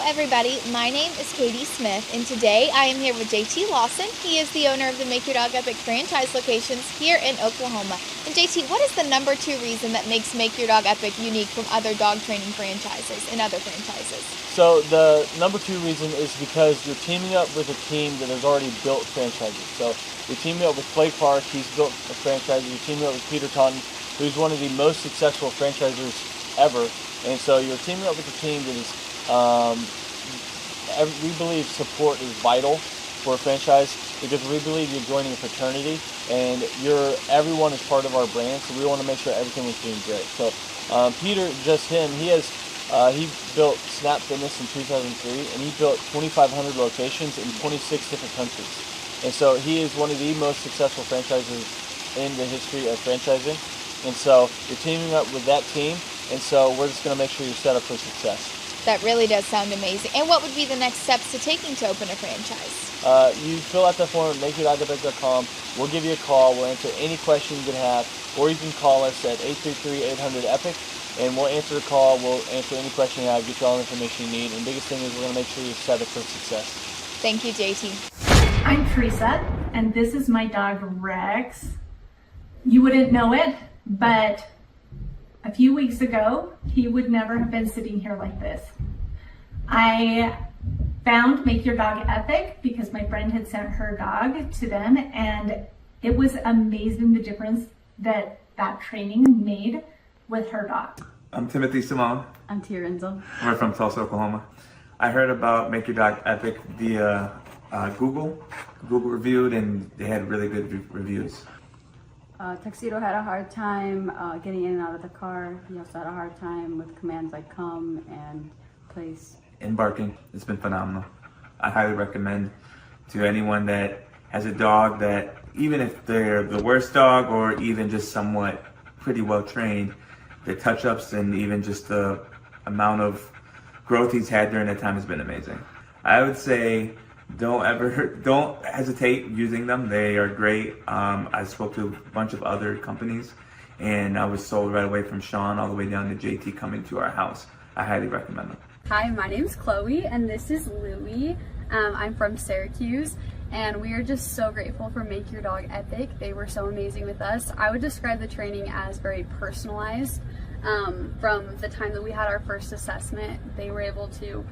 everybody, my name is Katie Smith, and today I am here with JT Lawson. He is the owner of the Make Your Dog Epic franchise locations here in Oklahoma. And JT, what is the number 2 reason that makes Make Your Dog Epic unique from other dog training franchises and other franchises? So the number 2 reason is because you're teaming up with a team that has already built franchises. So you're teaming up with Clay Clark, he's built a franchise. You're teaming up with Peter Taunton, who's one of the most successful franchisers ever. And so you're teaming up with a team that is we believe support is vital for a franchise because we believe you're joining a fraternity and everyone is part of our brand, so we want to make sure everything was doing great. So Peter, he built Snap Fitness in 2003 and he built 2,500 locations in 26 different countries. And so he is one of the most successful franchises in the history of franchising. And so you're teaming up with that team, and so we're just going to make sure you're set up for success. That really does sound amazing. And what would be the next steps to taking to open a franchise? You fill out the form at makeyourdogEpic.com. We'll give you a call. We'll answer any question you could have, or you can call us at 833-800-EPIC, and we'll answer the call. We'll answer any question you have, get you all the information you need. And the biggest thing is we're going to make sure you're set up for success. Thank you, JT. I'm Teresa, and this is my dog Rex. You wouldn't know it, but a few weeks ago, he would never have been sitting here like this. I found Make Your Dog Epic because my friend had sent her dog to them, and it was amazing the difference that training made with her dog. I'm Timothy Simone. I'm Tia Renzel. We're from Tulsa, Oklahoma. I heard about Make Your Dog Epic via Google reviewed, and they had really good reviews. Tuxedo had a hard time getting in and out of the car. He also had a hard time with commands like come and place. And barking, it's been phenomenal. I highly recommend to anyone that has a dog that, even if they're the worst dog or even just somewhat pretty well trained, the touch-ups and even just the amount of growth he's had during that time has been amazing. I would say don't hesitate using them. They are great. I spoke to a bunch of other companies and I was sold right away, from Sean all the way down to JT coming to our house. I highly recommend them. Hi, my name's Chloe and this is Louie. I'm from Syracuse and we are just so grateful for Make Your Dog Epic. They were so amazing with us. I would describe the training as very personalized. From the time that we had our first assessment, they were able to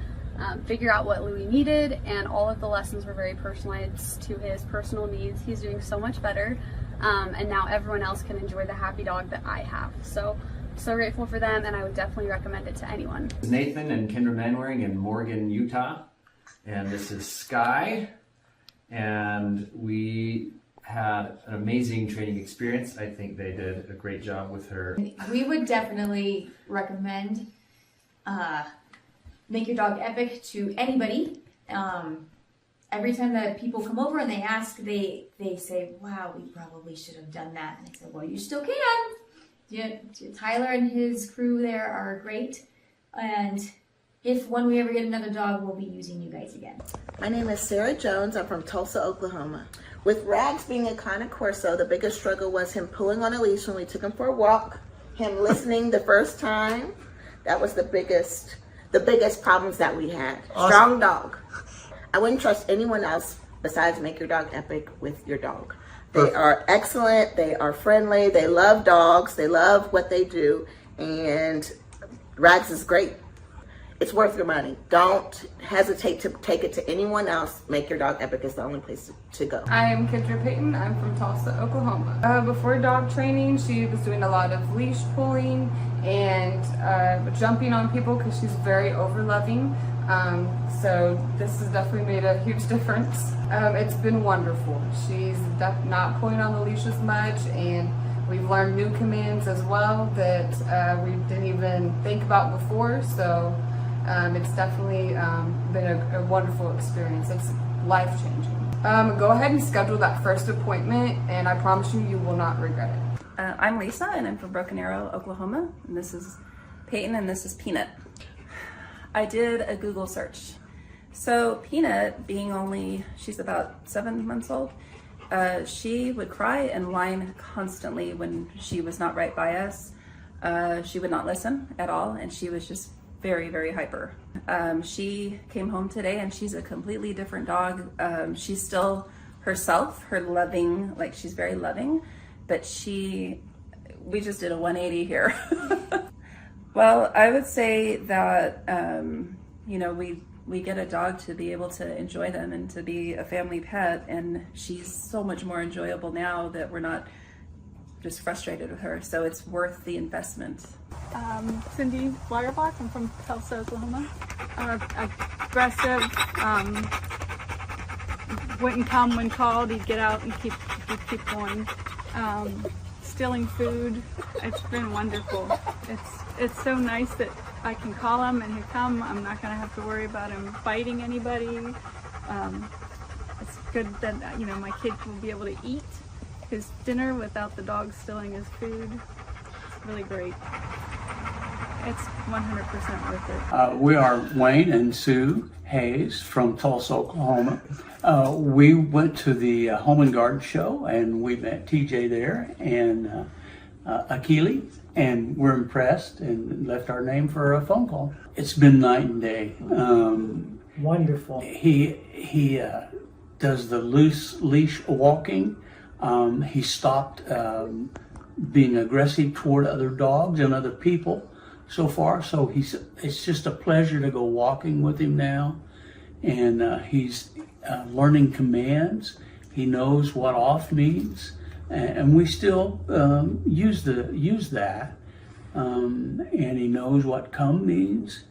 figure out what Louie needed, and all of the lessons were very personalized to his personal needs. He's doing so much better, and now everyone else can enjoy the happy dog that I have. So grateful for them, and I would definitely recommend it to anyone. This is Nathan and Kendra Manwaring in Morgan, Utah, and this is Sky, and we had an amazing training experience. I think they did a great job with her. We would definitely recommend Make Your Dog Epic to anybody. Every time that people come over and they ask, they say, wow, we probably should have done that. And I said, well, you still can. Yeah, Tyler and his crew there are great. And when we ever get another dog, we'll be using you guys again. My name is Sarah Jones. I'm from Tulsa, Oklahoma. With Rags being a Cane Corso, the biggest struggle was him pulling on a leash when we took him for a walk, him listening the first time. That was the biggest problems that we had. Awesome. Strong dog. I wouldn't trust anyone else besides Make Your Dog Epic with your dog. They are excellent, they are friendly, they love dogs, they love what they do, and Rags is great. It's worth your money. Don't hesitate to take it to anyone else. Make Your Dog Epic is the only place to go. I'm Kendra Payton. I'm from Tulsa, Oklahoma. Before dog training, she was doing a lot of leash pulling and jumping on people because she's very over-loving. So this has definitely made a huge difference. It's been wonderful. She's not pulling on the leash as much, and we've learned new commands as well that we didn't even think about before. So it's definitely been a wonderful experience. It's life-changing. Go ahead and schedule that first appointment, and I promise you, you will not regret it. I'm Lisa, and I'm from Broken Arrow, Oklahoma. And this is Peyton, and this is Peanut. I did a Google search. So Peanut, she's about 7 months old, she would cry and whine constantly when she was not right by us. She would not listen at all, and she was just very, very hyper. She came home today and she's a completely different dog. She's still herself, her loving, like she's very loving, but we just did a 180 here. Well, I would say that, you know, we get a dog to be able to enjoy them and to be a family pet, and she's so much more enjoyable now that we're not just frustrated with her, so it's worth the investment. Cindy Blagerbach, I'm from Tulsa, Oklahoma. Aggressive, wouldn't come when called, he'd get out and he'd keep going. Stealing food, it's been wonderful. It's so nice that I can call him and he'll come. I'm not gonna have to worry about him biting anybody. It's good that, you know, my kid will be able to eat his dinner without the dog stealing his food. It's really great. It's 100% worth it. We are Wayne and Sue Hayes from Tulsa, Oklahoma. We went to the Home and Garden Show and we met TJ there and Akili, and we're impressed and left our name for a phone call. It's been night and day. Wonderful. He does the loose leash walking. He stopped being aggressive toward other dogs and other people so far. So it's just a pleasure to go walking with him now. And he's learning commands. He knows what off means. And we still use that. And he knows what come means.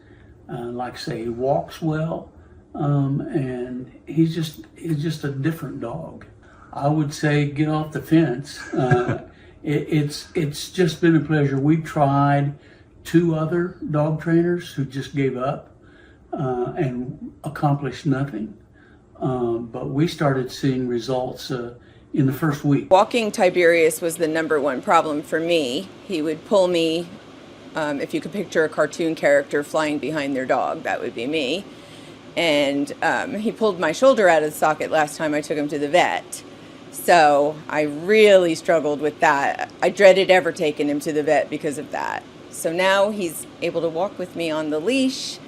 Like say, he walks well. And he's just a different dog. I would say get off the fence. It's just been a pleasure. We've tried 2 other dog trainers who just gave up and accomplished nothing. But we started seeing results in the first week. Walking Tiberius was the #1 problem for me. He would pull me, if you could picture a cartoon character flying behind their dog, that would be me. And he pulled my shoulder out of the socket last time I took him to the vet. So I really struggled with that. I dreaded ever taking him to the vet because of that. So now he's able to walk with me on the leash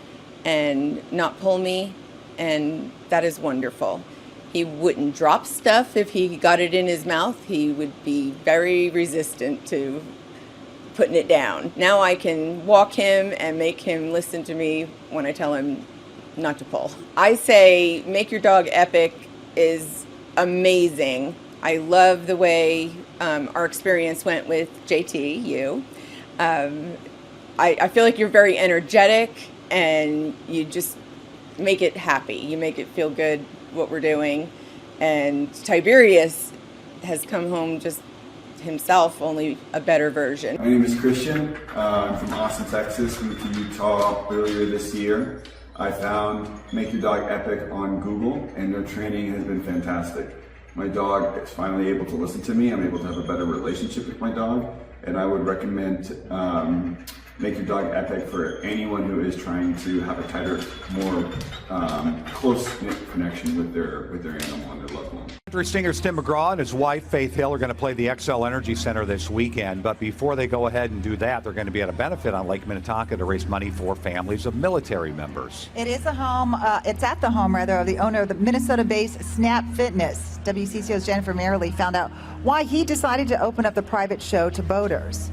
and not pull me, and that is wonderful. He wouldn't drop stuff if he got it in his mouth. He would be very resistant to putting it down. Now I can walk him and make him listen to me when I tell him not to pull. I say Make Your Dog Epic is amazing. I love the way our experience went with JT, you. I feel like you're very energetic and you just make it happy. You make it feel good what we're doing. And Tiberius has come home just himself, only a better version. My name is Christian. I'm from Austin, Texas. Moved to Utah earlier this year. I found Make Your Dog Epic on Google, and their training has been fantastic. My dog is finally able to listen to me. I'm able to have a better relationship with my dog, and I would recommend Make Your Dog Epic for anyone who is trying to have a tighter, more close-knit connection with their animal and their loved one. Country singer Tim McGraw and his wife Faith Hill are going to play the XL Energy Center this weekend, but before they go ahead and do that, they're going to be at a benefit on Lake Minnetonka to raise money for families of military members. It is a home, it's at the home rather of the owner of the Minnesota-based Snap Fitness. WCCO's Jennifer Merrily found out why he decided to open up the private show to boaters.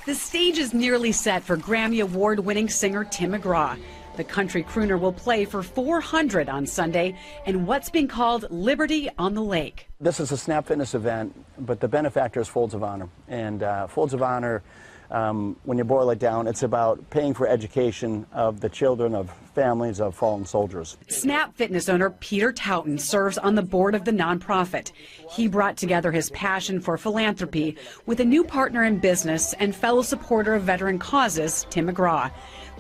The stage is nearly set for Grammy Award-winning singer Tim McGraw. The country crooner will play for 400 on Sunday in what's being called Liberty on the Lake. This is a Snap Fitness event, but the benefactor is Folds of Honor. And Folds of Honor, when you boil it down, it's about paying for education of the children of families of fallen soldiers. Snap Fitness owner Peter Towton serves on the board of the nonprofit. He brought together his passion for philanthropy with a new partner in business and fellow supporter of veteran causes, Tim McGraw.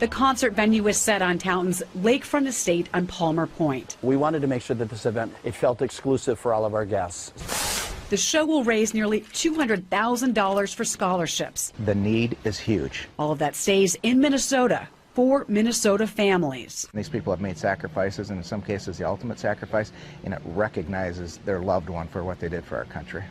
The concert venue is set on Towton's lakefront estate on Palmer Point. We wanted to make sure that this event, it felt exclusive for all of our guests. The show will raise nearly $200,000 for scholarships. The need is huge. All of that stays in Minnesota for Minnesota families. These people have made sacrifices, and in some cases the ultimate sacrifice, and it recognizes their loved one for what they did for our country.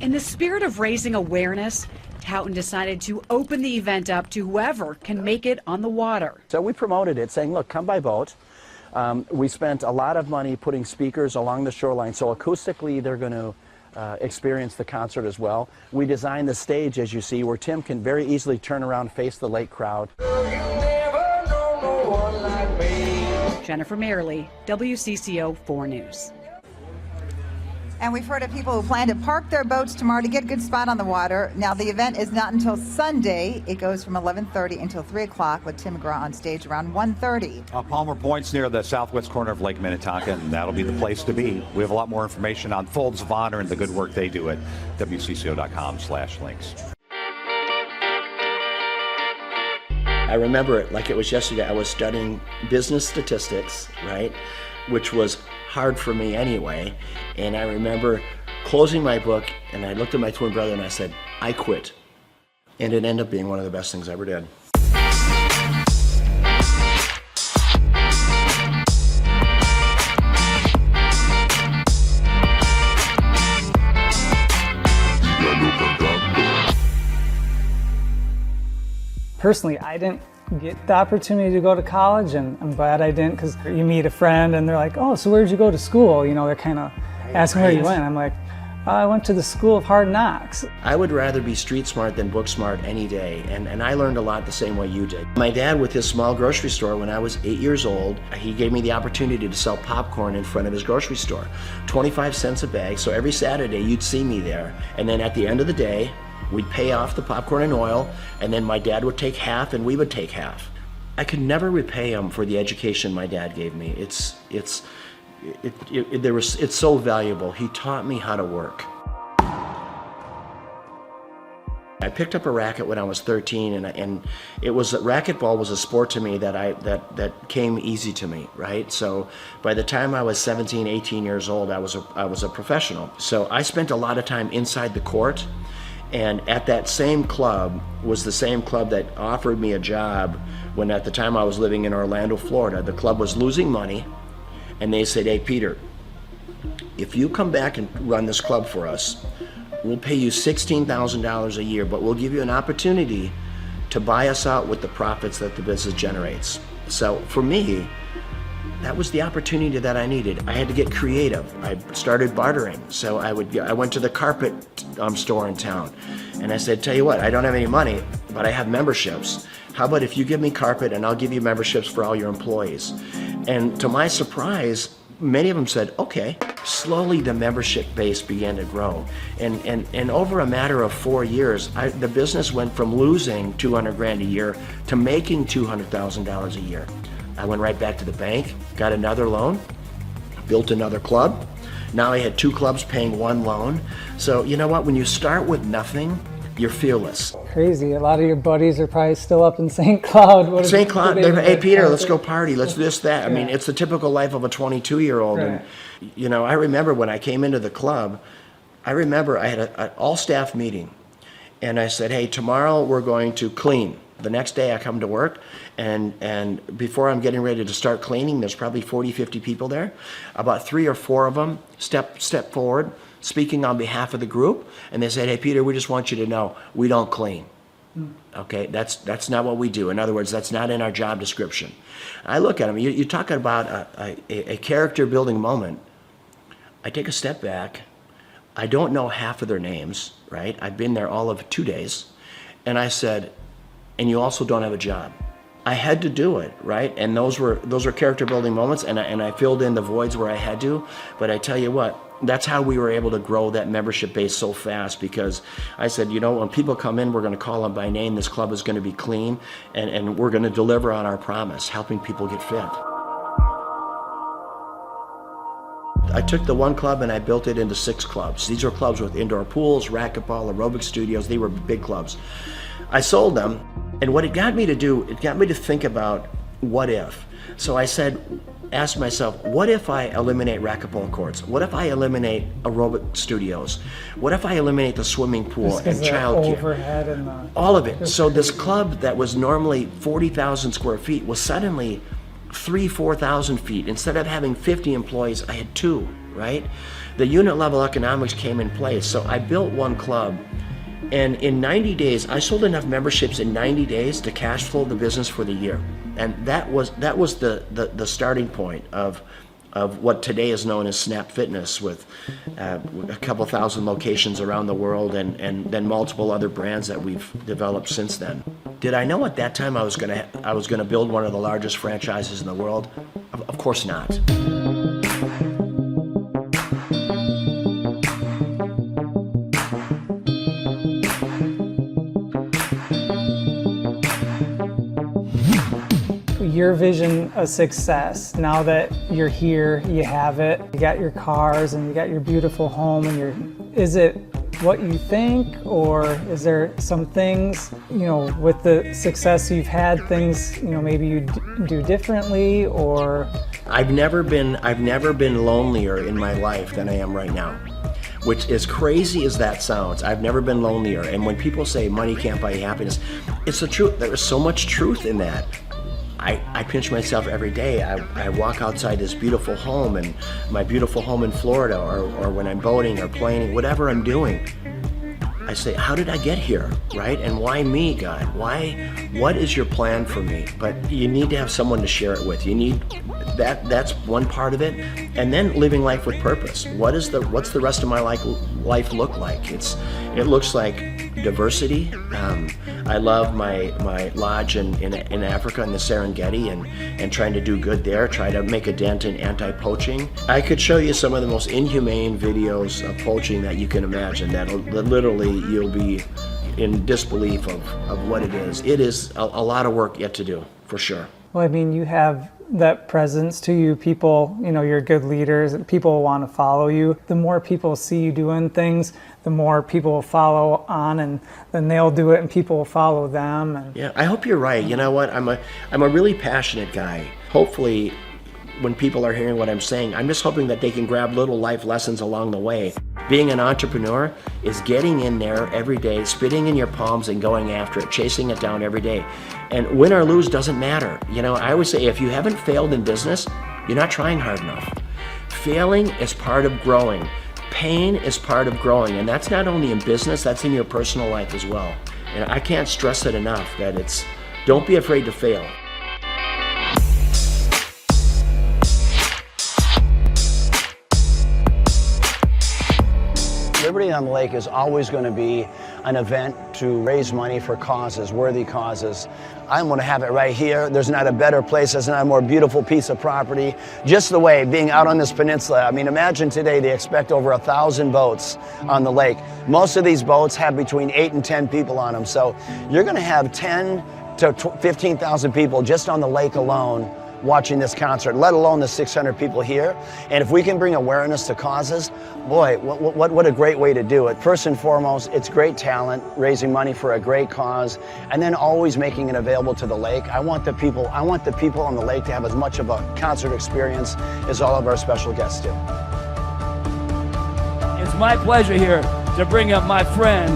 In the spirit of raising awareness, Houghton decided to open the event up to whoever can make it on the water. So we promoted it saying, look, come by boat. We spent a lot of money putting speakers along the shoreline, so acoustically they're going to experience the concert as well. We designed the stage, as you see, where Tim can very easily turn around, face the lake crowd. Jennifer Merrily, WCCO 4 News. And we've heard of people who plan to park their boats tomorrow to get a good spot on the water. Now, the event is not until Sunday. It goes from 11:30 until 3 o'clock with Tim McGraw on stage around 1:30. Palmer Point's near the southwest corner of Lake Minnetonka, and that'll be the place to be. We have a lot more information on Folds of Honor and the good work they do at WCCO.com/links. I remember it like it was yesterday. I was studying business statistics, right, which was hard for me anyway. And I remember closing my book, and I looked at my twin brother and I said, I quit. And it ended up being one of the best things I ever did. Personally, I didn't get the opportunity to go to college, and I'm glad I didn't, because you meet a friend and they're like, oh, so where'd you go to school? You know, they're kind of asking where you went. I'm like, I went to the School of Hard Knocks. I would rather be street smart than book smart any day, and I learned a lot the same way you did. My dad, with his small grocery store, when I was 8 years old, he gave me the opportunity to sell popcorn in front of his grocery store. 25 cents a bag, so every Saturday you'd see me there, and then at the end of the day, we'd pay off the popcorn and oil, and then my dad would take half and we would take half. I could never repay him for the education my dad gave me. It's so valuable. He taught me how to work. I picked up a racket when I was 13, and racquetball was a sport to me that came easy to me, right? So by the time I was 17, 18 years old, I was a professional. So I spent a lot of time inside the court. And at that same club was the same club that offered me a job when, at the time I was living in Orlando, Florida. The club was losing money, and they said, hey, Peter, if you come back and run this club for us, we'll pay you $16,000 a year, but we'll give you an opportunity to buy us out with the profits that the business generates. So for me, that was the opportunity that I needed. I had to get creative. I started bartering. So I went to the carpet store in town, and I said, tell you what, I don't have any money, but I have memberships. How about if you give me carpet and I'll give you memberships for all your employees? And to my surprise, many of them said, okay. Slowly the membership base began to grow. And over a matter of 4 years, the business went from losing $200,000 a year to making $200,000 a year. I went right back to the bank, got another loan, built another club. Now I had 2 clubs paying 1 loan. So you know what, when you start with nothing, you're fearless. Crazy. A lot of your buddies are probably still up in St. Cloud. St. Cloud, hey Peter, let's go party, let's do this, that. I mean, it's the typical life of a 22-year-old. Right. And you know, I remember when I came into the club, I had an all-staff meeting. And I said, hey, tomorrow we're going to clean. The next day I come to work, and before I'm getting ready to start cleaning, there's probably 40, 50 people there. About 3 or 4 of them step forward, speaking on behalf of the group, and they said, hey, Peter, we just want you to know, we don't clean. Okay, that's not what we do. In other words, that's not in our job description. I look at them, you're talking about a character building moment. I take a step back. I don't know half of their names, right? I've been there all of 2 days. And I said, and you also don't have a job. I had to do it, right? And those were character building moments, and I filled in the voids where I had to. But I tell you what, that's how we were able to grow that membership base so fast, because I said, you know, when people come in, we're going to call them by name. This club is going to be clean, and we're going to deliver on our promise, helping people get fit. I took the one club and I built it into 6 clubs. These are clubs with indoor pools, racquetball, aerobic studios. They were big clubs. I sold them, and what it got me to do, it got me to think about what if. So I asked myself, what if I eliminate racquetball courts? What if I eliminate aerobic studios? What if I eliminate the swimming pool and childcare? All of it. So this club that was normally 40,000 square feet was suddenly 3,000, 4,000 feet. Instead of having 50 employees, I had 2. right? The unit level economics came in place. So I built one club, and in 90 days, I sold enough memberships in 90 days to cash flow the business for the year. And that was the starting point of what today is known as Snap Fitness, with a couple thousand locations around the world, and then multiple other brands that we've developed since then. Did I know at that time I was gonna build one of the largest franchises in the world? Of course not. Your vision of success, now that you're here, you have it, you got your cars and you got your beautiful home, and is it what you think, or is there some things, with the success you've had, things, maybe you do differently, or? I've never been lonelier in my life than I am right now. Which, as crazy as that sounds, I've never been lonelier. And when people say money can't buy happiness, it's the truth. There is so much truth in that. I pinch myself every day. I walk outside this beautiful home, and my beautiful home in Florida, or when I'm boating or planing, whatever I'm doing, I say, how did I get here, right? And why me, God? What is your plan for me? But you need to have someone to share it with. You need that's one part of it. And then living life with purpose. What's the rest of my life look like? It looks like diversity. I love my lodge in Africa, in the Serengeti, and trying to do good there, try to make a dent in anti-poaching. I could show you some of the most inhumane videos of poaching that you can imagine, that literally you'll be in disbelief of what it is. It is a lot of work yet to do, for sure. Well, I mean, you have that presence to you. People, you're good leaders. People want to follow you. The more people see you doing things, the more people will follow on, and then they'll do it and people will follow them. And yeah, I hope you're right. You know what? I'm a really passionate guy. Hopefully, when people are hearing what I'm saying, I'm just hoping that they can grab little life lessons along the way. Being an entrepreneur is getting in there every day, spitting in your palms and going after it, chasing it down every day. And win or lose doesn't matter. I always say, if you haven't failed in business, you're not trying hard enough. Failing is part of growing. Pain is part of growing. And that's not only in business, that's in your personal life as well. And I can't stress it enough that don't be afraid to fail. Liberty on the Lake is always going to be an event to raise money for causes, worthy causes. I'm going to have it right here. There's not a better place. There's not a more beautiful piece of property. Just the way, being out on this peninsula. I mean, imagine today they expect over 1,000 boats on the lake. Most of these boats have between 8 and 10 people on them. So you're going to have 10 to 15,000 people just on the lake alone watching this concert, let alone the 600 people here. And if we can bring awareness to causes, boy, what a great way to do it. First and foremost, it's great talent, raising money for a great cause, and then always making it available to the lake. I want the people on the lake to have as much of a concert experience as all of our special guests do. It's my pleasure here to bring up my friend,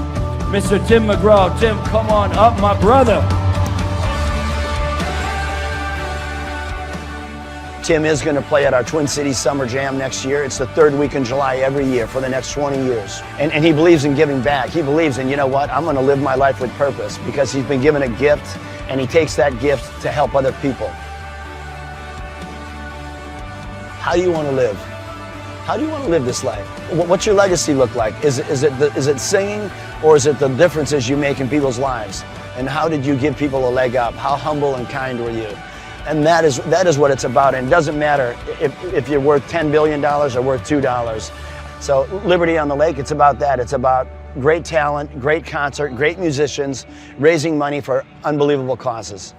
Mr. Tim McGraw. Tim, come on up, my brother. Tim is going to play at our Twin Cities Summer Jam next year. It's the third week in July every year for the next 20 years. And he believes in giving back. He believes in, you know what, I'm going to live my life with purpose, because he's been given a gift and he takes that gift to help other people. How do you want to live? How do you want to live this life? What's your legacy look like? Is it singing, or is it the differences you make in people's lives? And how did you give people a leg up? How humble and kind were you? And that is what it's about. And it doesn't matter if you're worth $10 billion or worth $2. So Liberty on the Lake, it's about that. It's about great talent, great concert, great musicians, raising money for unbelievable causes.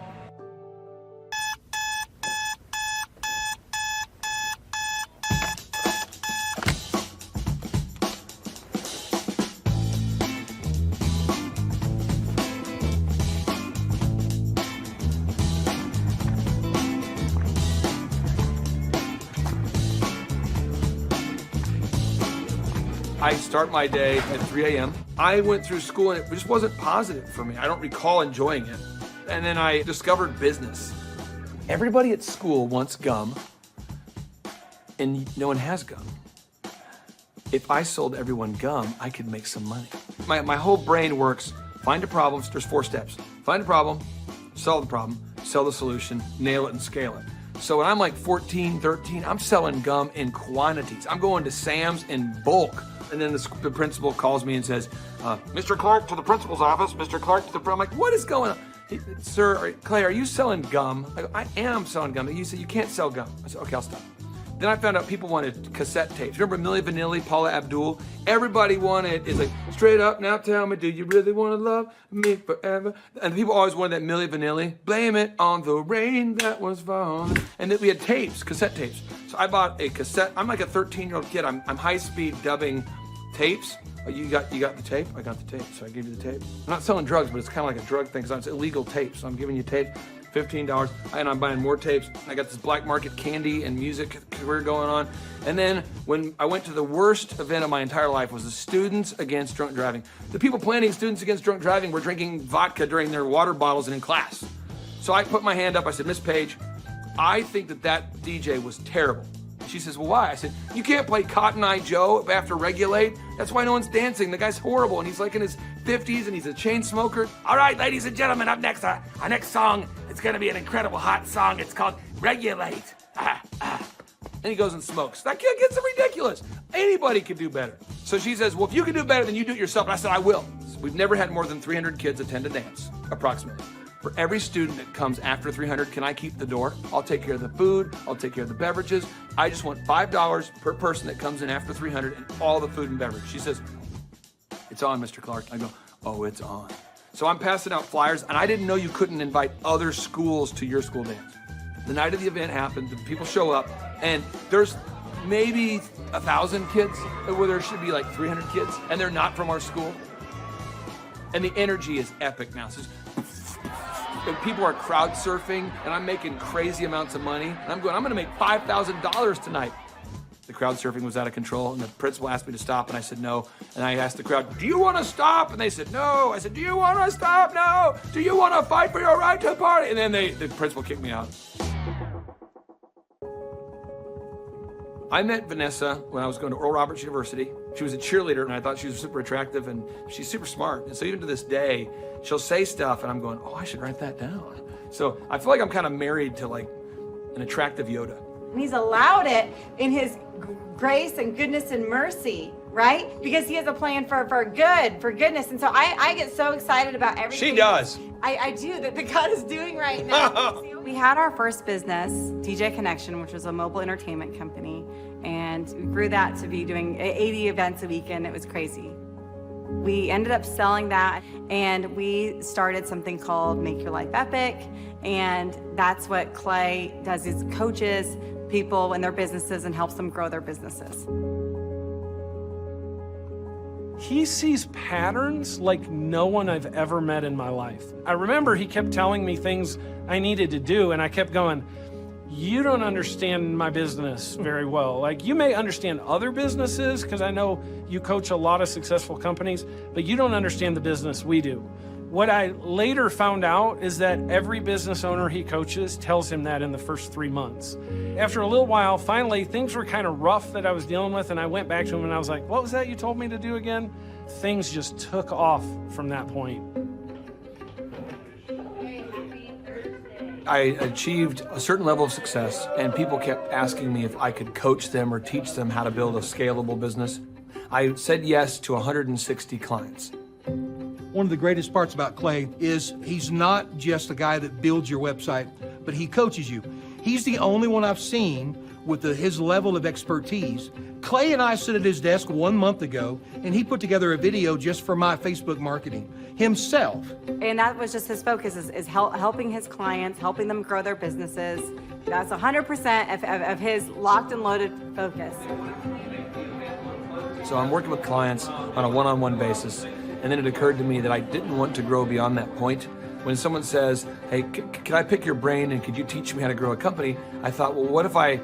I start my day at 3 a.m. I went through school and it just wasn't positive for me. I don't recall enjoying it. And then I discovered business. Everybody at school wants gum, and no one has gum. if I sold everyone gum, I could make some money. My whole brain works, find a problem, there's 4 steps. Find a problem, solve the problem, sell the solution, nail it and scale it. So when I'm like 14, 13, I'm selling gum in quantities. I'm going to Sam's in bulk. And then the principal calls me and says, Mr. Clark to the principal's office, Mr. Clark to the, I'm like, what is going on? Sir, Clay, are you selling gum? I go, I am selling gum. He said, you can't sell gum. I said, okay, I'll stop. Then I found out people wanted cassette tapes. Remember Milli Vanilli, Paula Abdul? Everybody wanted, it's like, straight up, now tell me, do you really want to love me forever? And people always wanted that Milli Vanilli. Blame it on the rain that was falling. And then we had tapes, cassette tapes. So I bought a cassette. I'm like a 13-year-old kid. I'm high-speed dubbing tapes. Oh, you got the tape? I got the tape, so I gave you the tape. I'm not selling drugs, but it's kind of like a drug thing, because it's illegal tapes. So I'm giving you tape. $15, and I'm buying more tapes. I got this black market candy and music career going on. And then when I went to the worst event of my entire life was the Students Against Drunk Driving. The people planning Students Against Drunk Driving were drinking vodka during their water bottles and in class. So I put my hand up, I said, Miss Page, I think that DJ was terrible. She says, well, why? I said, you can't play Cotton Eye Joe after Regulate. That's why no one's dancing. The guy's horrible, and he's like in his 50s, and he's a chain smoker. All right, ladies and gentlemen, up next, our next song, it's going to be an incredible hot song. It's called Regulate. And he goes and smokes. That kid gets ridiculous. Anybody can do better. So she says, well, if you can do better, then you do it yourself. And I said, I will. We've never had more than 300 kids attend a dance, approximately. For every student that comes after 300, can I keep the door? I'll take care of the food. I'll take care of the beverages. I just want $5 per person that comes in after 300 and all the food and beverage. She says, it's on, Mr. Clark. I go, oh, it's on. So I'm passing out flyers, and I didn't know you couldn't invite other schools to your school dance. The night of the event happened, the people show up, and there's maybe 1,000 kids, where there should be like 300 kids, and they're not from our school. And the energy is epic now. So people are crowd surfing, and I'm making crazy amounts of money. And I'm going to make $5,000 tonight. The crowd surfing was out of control, and the principal asked me to stop, and I said no. And I asked the crowd, do you want to stop? And they said no. I said, do you want to stop? No. Do you want to fight for your right to party? And then the principal kicked me out. I met Vanessa when I was going to Oral Roberts University. She was a cheerleader, and I thought she was super attractive, and she's super smart. And so even to this day, she'll say stuff, and I'm going, oh, I should write that down. So I feel like I'm kind of married to like an attractive Yoda. And he's allowed it in his grace and goodness and mercy, right? Because he has a plan for goodness. And so I get so excited about everything. She does. I do, that God is doing right now. We had our first business, DJ Connection, which was a mobile entertainment company. And we grew that to be doing 80 events a weekend. It was crazy. We ended up selling that, and we started something called Make Your Life Epic. And that's what Clay does, is coaches people in their businesses and helps them grow their businesses. He sees patterns like no one I've ever met in my life. I remember he kept telling me things I needed to do, and I kept going, you don't understand my business very well. Like, you may understand other businesses, because I know you coach a lot of successful companies, but you don't understand the business we do. What I later found out is that every business owner he coaches tells him that in the first 3 months. After a little while, finally, things were kind of rough that I was dealing with, and I went back to him and I was like, what was that you told me to do again? Things just took off from that point. I achieved a certain level of success, and people kept asking me if I could coach them or teach them how to build a scalable business. I said yes to 160 clients. One of the greatest parts about Clay is he's not just a guy that builds your website, but he coaches you. He's the only one I've seen with his level of expertise. Clay and I sit at his desk 1 month ago, and he put together a video just for my Facebook marketing himself. And that was just his focus, is helping his clients, helping them grow their businesses. That's 100% of his locked and loaded focus. So I'm working with clients on a one-on-one basis, and then it occurred to me that I didn't want to grow beyond that point. When someone says, hey, can I pick your brain and could you teach me how to grow a company? I thought, well, what if I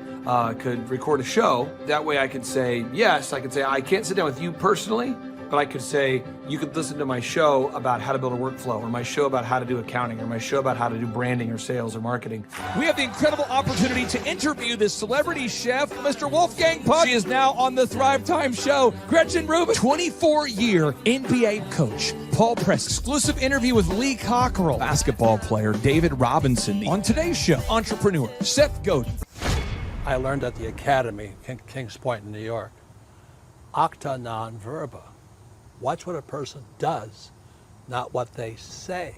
could record a show? That way I could say, yes, I could say, I can't sit down with you personally, but I could say, you could listen to my show about how to build a workflow, or my show about how to do accounting, or my show about how to do branding or sales or marketing. We have the incredible opportunity to interview this celebrity chef, Mr. Wolfgang Puck. She is now on the Thrive Time show. Gretchen Rubin, 24-year NBA coach. Paul Press, exclusive interview with Lee Cockrell. Basketball player David Robinson. On today's show, entrepreneur Seth Godin. I learned at the Academy, Kings Point in New York. Acta non verba. Watch what a person does, not what they say.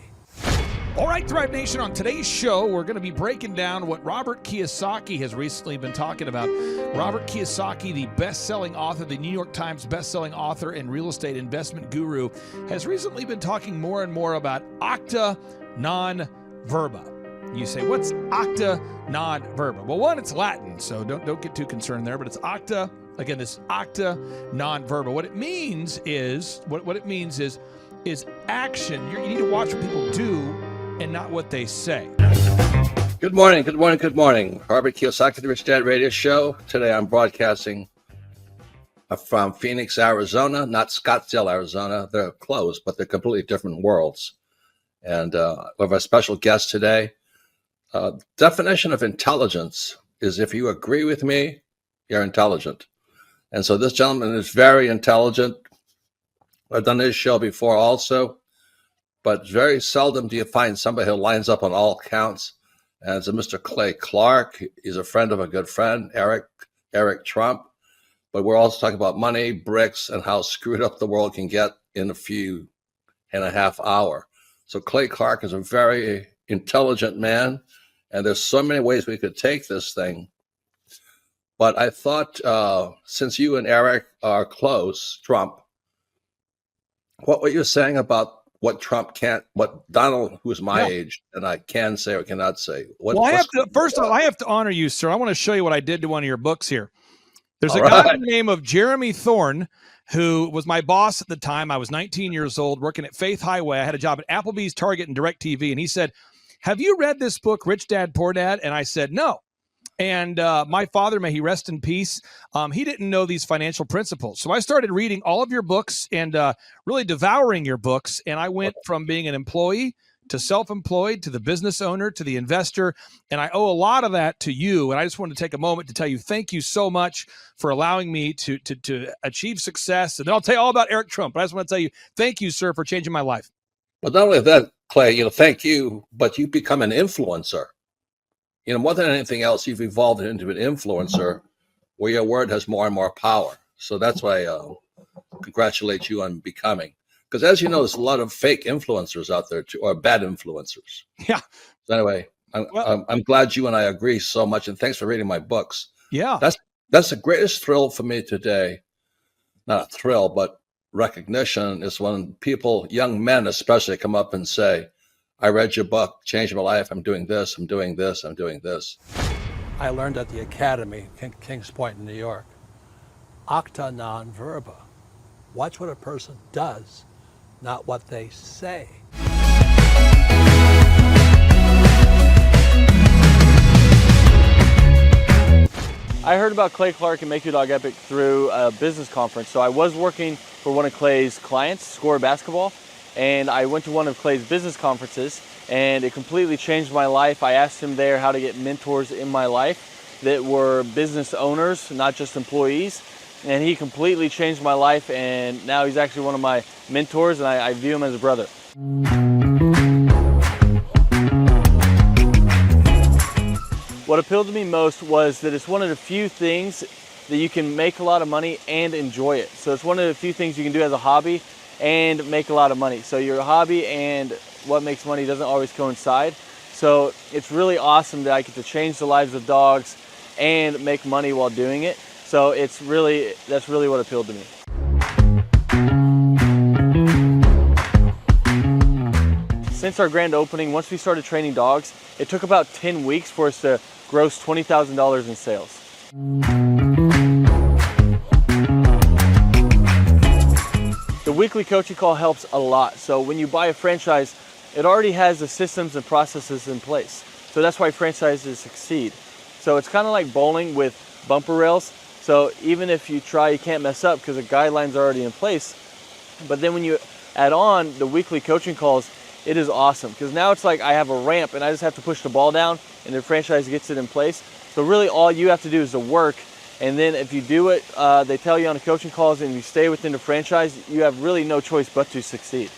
All right, Thrive Nation, on today's show, we're going to be breaking down what Robert Kiyosaki has recently been talking about. Robert Kiyosaki, the best-selling author, the New York Times best-selling author and real estate investment guru, has recently been talking more and more about acta non verba. You say, what's acta non verba? Well, one, it's Latin, so don't get too concerned there, but it's acta. Again, this acta non verba. What it means is action. You need to watch what people do and not what they say. Good morning, good morning, good morning. Robert Kiyosaki, the Rich Dad Radio Show. Today I'm broadcasting from Phoenix, Arizona, not Scottsdale, Arizona. They're close, but they're completely different worlds. And we have a special guest today. Definition of intelligence is if you agree with me, you're intelligent. And so this gentleman is very intelligent. I've done this show before also, but very seldom do you find somebody who lines up on all counts. And it's a Mr. Clay Clark. He's a friend of a good friend, Eric Trump. But we're also talking about money, bricks, and how screwed up the world can get in a few and a half hours. So Clay Clark is a very intelligent man, and there's so many ways we could take this thing. But I thought, since you and Eric are close, Trump, what were you saying about what Trump can't, what Donald, who's my age, and I can say or cannot say? First of all, I have to honor you, sir. I want to show you what I did to one of your books here. There's a guy by the name of Jeremy Thorne, who was my boss at the time. I was 19 years old, working at Faith Highway. I had a job at Applebee's, Target, and DirecTV. And he said, have you read this book, Rich Dad, Poor Dad? And I said, no. And my father, may he rest in peace, he didn't know these financial principles. So I started reading all of your books and really devouring your books. And I went from being an employee to self-employed to the business owner to the investor. And I owe a lot of that to you. And I just wanted to take a moment to tell you thank you so much for allowing me to achieve success. And then I'll tell you all about Eric Trump. But I just want to tell you thank you, sir, for changing my life. But not only that, Clay, thank you, but you become an influencer. More than anything else, you've evolved into an influencer where your word has more and more power. So that's why I congratulate you on becoming. Because as you know, there's a lot of fake influencers out there, too, or bad influencers. Yeah. So anyway, I'm glad you and I agree so much, and thanks for reading my books. Yeah. That's the greatest thrill for me today. Not a thrill, but recognition is when people, young men especially, come up and say, I read your book, changed my life. I'm doing this, I'm doing this, I'm doing this. I learned at the Academy, Kings Point in New York. Acta non verba. Watch what a person does, not what they say. I heard about Clay Clark and Make Your Dog Epic through a business conference. So I was working for one of Clay's clients, Score Basketball, and I went to one of Clay's business conferences, and it completely changed my life. I asked him there how to get mentors in my life that were business owners, not just employees, and he completely changed my life, and now he's actually one of my mentors, and I view him as a brother. What appealed to me most was that it's one of the few things that you can make a lot of money and enjoy it. So it's one of the few things you can do as a hobby and make a lot of money. So your hobby and what makes money doesn't always coincide. So it's really awesome that I get to change the lives of dogs and make money while doing it. So that's really what appealed to me. Since our grand opening, once we started training dogs, it took about 10 weeks for us to gross $20,000 in sales. The weekly coaching call helps a lot. So when you buy a franchise, it already has the systems and processes in place. So that's why franchises succeed. So it's kind of like bowling with bumper rails. So even if you try, you can't mess up because the guidelines are already in place. But then when you add on the weekly coaching calls, it is awesome, because now it's like I have a ramp and I just have to push the ball down and the franchise gets it in place. So really all you have to do is the work, and then if you do it, they tell you on the coaching calls, and you stay within the franchise, you have really no choice but to succeed.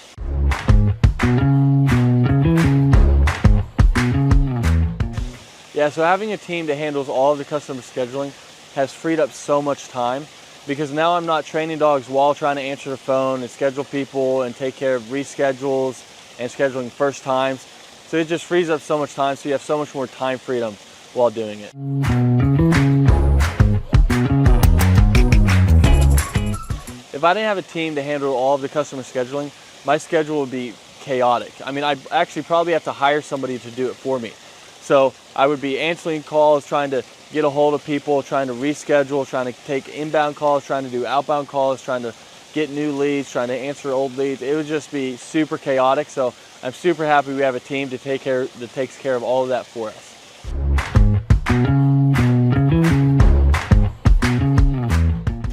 Yeah, so having a team that handles all of the customer scheduling has freed up so much time, because now I'm not training dogs while trying to answer the phone and schedule people and take care of reschedules and scheduling first times. So it just frees up so much time, so you have so much more time freedom while doing it. If I didn't have a team to handle all of the customer scheduling, my schedule would be chaotic. I mean, I'd actually probably have to hire somebody to do it for me. So I would be answering calls, trying to get a hold of people, trying to reschedule, trying to take inbound calls, trying to do outbound calls, trying to get new leads, trying to answer old leads. It would just be super chaotic. So I'm super happy we have a team that takes care of all of that for us.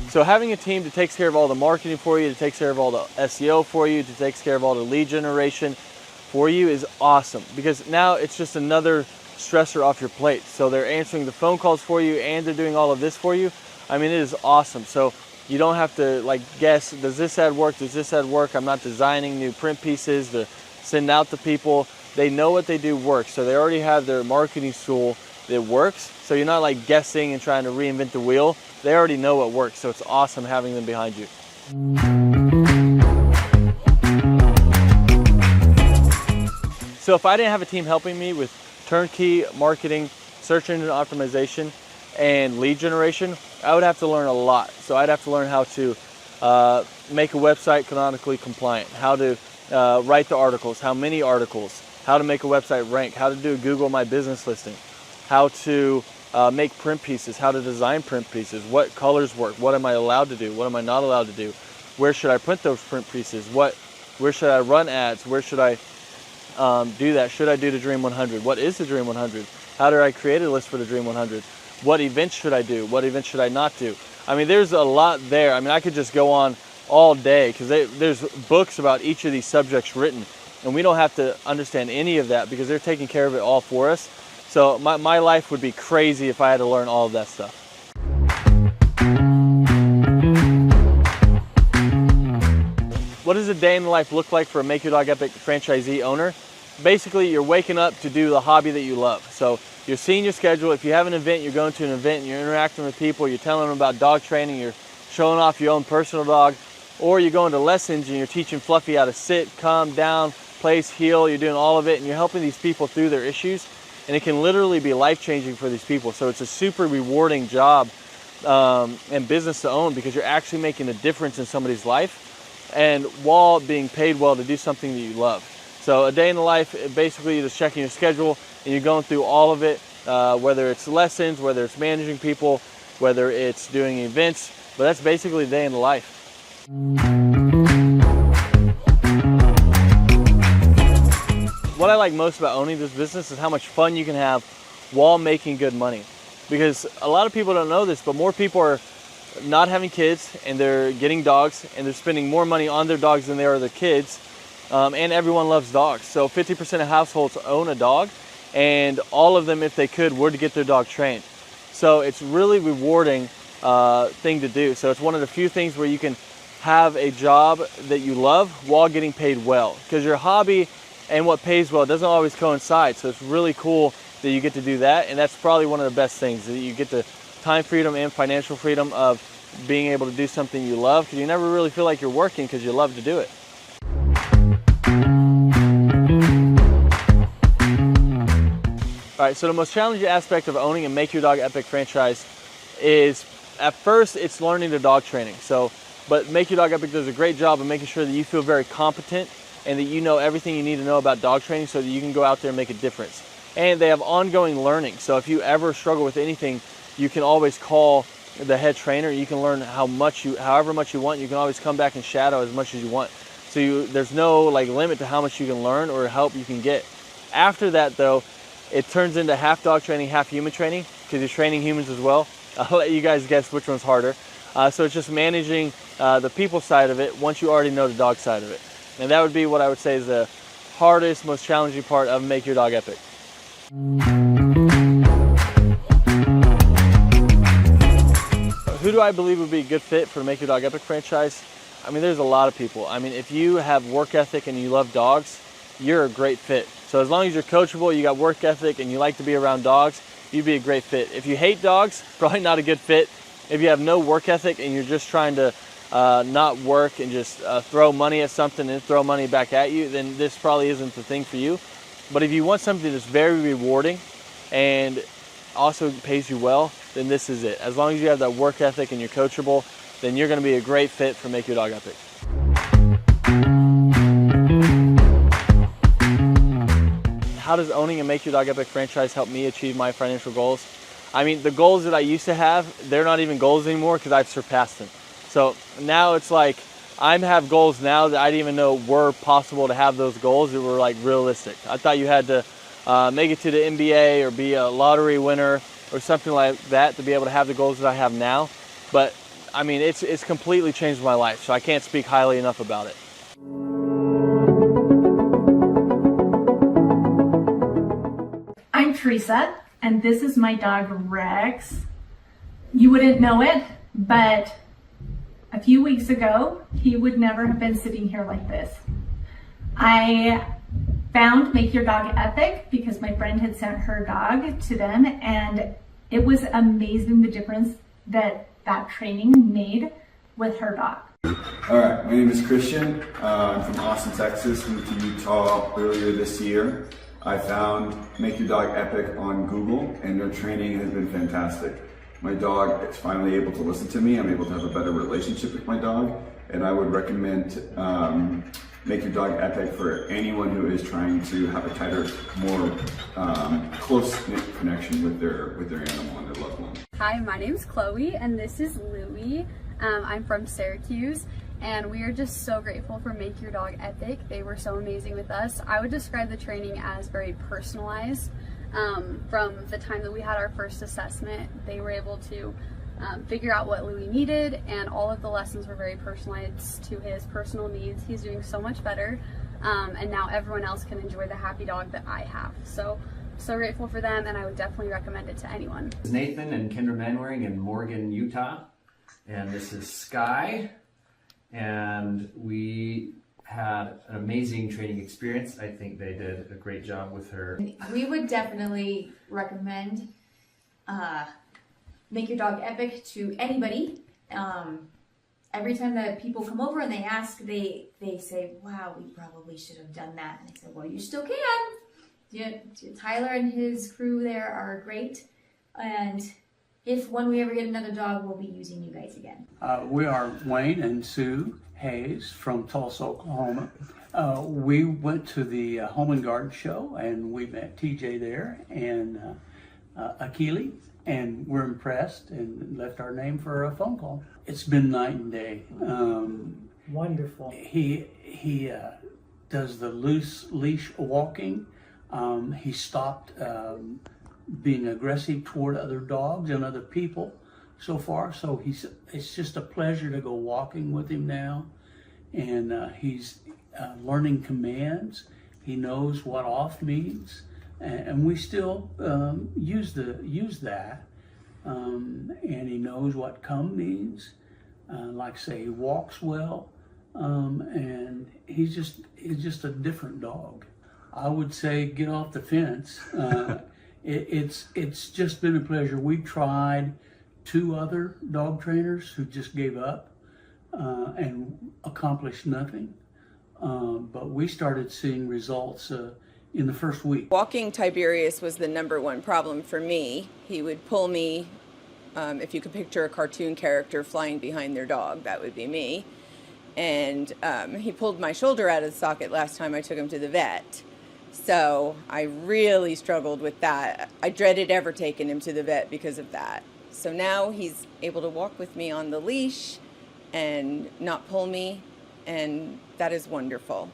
So having a team that takes care of all the marketing for you, that takes care of all the SEO for you, that takes care of all the lead generation for you is awesome, because now it's just another stressor off your plate. So they're answering the phone calls for you and they're doing all of this for you. I mean, it is awesome. So you don't have to like guess, does this ad work? Does this ad work? I'm not designing new print pieces to send out to people. They know what they do works. So they already have their marketing tool that works. So you're not like guessing and trying to reinvent the wheel. They already know what works. So it's awesome having them behind you. So if I didn't have a team helping me with turnkey marketing, search engine optimization, and lead generation, I would have to learn a lot. So I'd have to learn how to make a website canonically compliant, how to write the articles, how many articles, how to make a website rank, how to do a Google My Business listing, how to make print pieces, how to design print pieces, what colors work, what am I allowed to do, what am I not allowed to do, where should I print those print pieces, where should I run ads, where should I do that, should I do the Dream 100, what is the Dream 100, how do I create a list for the Dream 100, what events should I do, what events should I not do. I mean, there's a lot there. I mean, I could just go on all day, because there's books about each of these subjects written, and we don't have to understand any of that because they're taking care of it all for us. So my life would be crazy if I had to learn all of that stuff. What does a day in the life look like for a Make Your Dog Epic franchisee owner? Basically, you're waking up to do the hobby that you love. So you're seeing your schedule. If you have an event, you're going to an event and you're interacting with people, you're telling them about dog training, you're showing off your own personal dog, or you're going to lessons and you're teaching Fluffy how to sit, calm down, place, heel, you're doing all of it, and you're helping these people through their issues. And it can literally be life-changing for these people. So it's a super rewarding job and business to own, because you're actually making a difference in somebody's life, and while being paid well to do something that you love. So a day in the life, basically you're just checking your schedule and you're going through all of it, whether it's lessons, whether it's managing people, whether it's doing events, but that's basically a day in the life. What I like most about owning this business is how much fun you can have while making good money. Because a lot of people don't know this, but more people are not having kids and they're getting dogs and they're spending more money on their dogs than they are their kids. And everyone loves dogs. So 50% of households own a dog, and all of them, if they could, would get their dog trained. So it's really rewarding thing to do. So it's one of the few things where you can have a job that you love while getting paid well, because your hobby and what pays well doesn't always coincide. So it's really cool that you get to do that, and that's probably one of the best things, that you get the time freedom and financial freedom of being able to do something you love, because you never really feel like you're working because you love to do it. All right, so the most challenging aspect of owning a Make Your Dog Epic franchise is, at first, it's learning the dog training. But Make Your Dog Epic does a great job of making sure that you feel very competent and that you know everything you need to know about dog training so that you can go out there and make a difference. And they have ongoing learning. So if you ever struggle with anything, you can always call the head trainer. You can learn however much you want. You can always come back and shadow as much as you want. So there's no limit to how much you can learn or help you can get. After that, though, it turns into half dog training, half human training, because you're training humans as well. I'll let you guys guess which one's harder. So it's just managing the people side of it once you already know the dog side of it. And that would be what I would say is the hardest, most challenging part of Make Your Dog Epic. Who do I believe would be a good fit for the Make Your Dog Epic franchise? I mean, there's a lot of people. I mean, if you have work ethic and you love dogs, you're a great fit. So as long as you're coachable, you got work ethic, and you like to be around dogs, you'd be a great fit. If you hate dogs, probably not a good fit. If you have no work ethic and you're just trying to not work and just throw money at something and throw money back at you, then this probably isn't the thing for you. But if you want something that's very rewarding and also pays you well, then this is it. As long as you have that work ethic and you're coachable, then you're going to be a great fit for Make Your Dog Epic. How does owning a Make Your Dog Epic franchise help me achieve my financial goals? I mean, the goals that I used to have, they're not even goals anymore because I've surpassed them. So now it's like I have goals now that I didn't even know were possible to have those goals that were like realistic. I thought you had to make it to the NBA or be a lottery winner or something like that to be able to have the goals that I have now. But I mean, it's completely changed my life, so I can't speak highly enough about it. I'm Teresa, and this is my dog Rex. You wouldn't know it, but a few weeks ago, he would never have been sitting here like this. I found Make Your Dog Epic because my friend had sent her dog to them, and it was amazing the difference that training made with her dog. All right, my name is Christian. I'm from Austin, Texas. Moved to Utah earlier this year. I found Make Your Dog Epic on Google, and their training has been fantastic. My dog is finally able to listen to me. I'm able to have a better relationship with my dog, and I would recommend Make Your Dog Epic for anyone who is trying to have a tighter, more close-knit connection with their animal and their loved one. Hi, my name's Chloe, and this is Louie. I'm from Syracuse, and we are just so grateful for Make Your Dog Epic. They were so amazing with us. I would describe the training as very personalized. From the time that we had our first assessment, they were able to figure out what Louie needed, and all of the lessons were very personalized to his personal needs. He's doing so much better, and now everyone else can enjoy the happy dog that I have. So grateful for them, and I would definitely recommend it to anyone. This is Nathan and Kendra Manwaring in Morgan, Utah, and this is Sky, and we had an amazing training experience. I think they did a great job with her. We would definitely recommend Make Your Dog Epic to anybody. Every time that people come over and they ask, they say, wow, we probably should have done that. And I said, well, you still can. Yeah, Tyler and his crew there are great. And when we ever get another dog, we'll be using you guys again. We are Wayne and Sue Hayes from Tulsa, Oklahoma. We went to the Home and Garden show, and we met TJ there and Akili, and we're impressed and left our name for a phone call. It's been night and day. Wonderful. He does the loose leash walking. He stopped being aggressive toward other dogs and other people so far. So it's just a pleasure to go walking with him now. And he's learning commands. He knows what off means. And we still use that. And he knows what come means. Like say, he walks well. And he's just a different dog. I would say get off the fence. It's just been a pleasure. We've tried 2 other dog trainers who just gave up and accomplished nothing. But we started seeing results in the first week. Walking Tiberius was the #1 problem for me. He would pull me, if you could picture a cartoon character flying behind their dog, that would be me. And he pulled my shoulder out of the socket last time I took him to the vet. So I really struggled with that. I dreaded ever taking him to the vet because of that. So now he's able to walk with me on the leash and not pull me, and that is wonderful.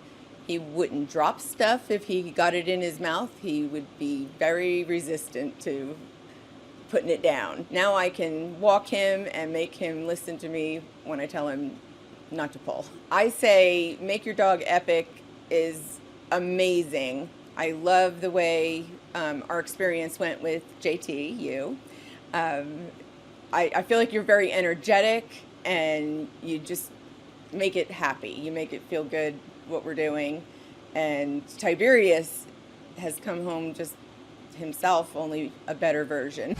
He wouldn't drop stuff if he got it in his mouth. He would be very resistant to putting it down. Now I can walk him and make him listen to me when I tell him not to pull. I say make your dog epic is amazing. I love the way our experience went with JT, you. I feel like you're very energetic and you just make it happy. You make it feel good what we're doing. And Tiberius has come home just himself, only a better version.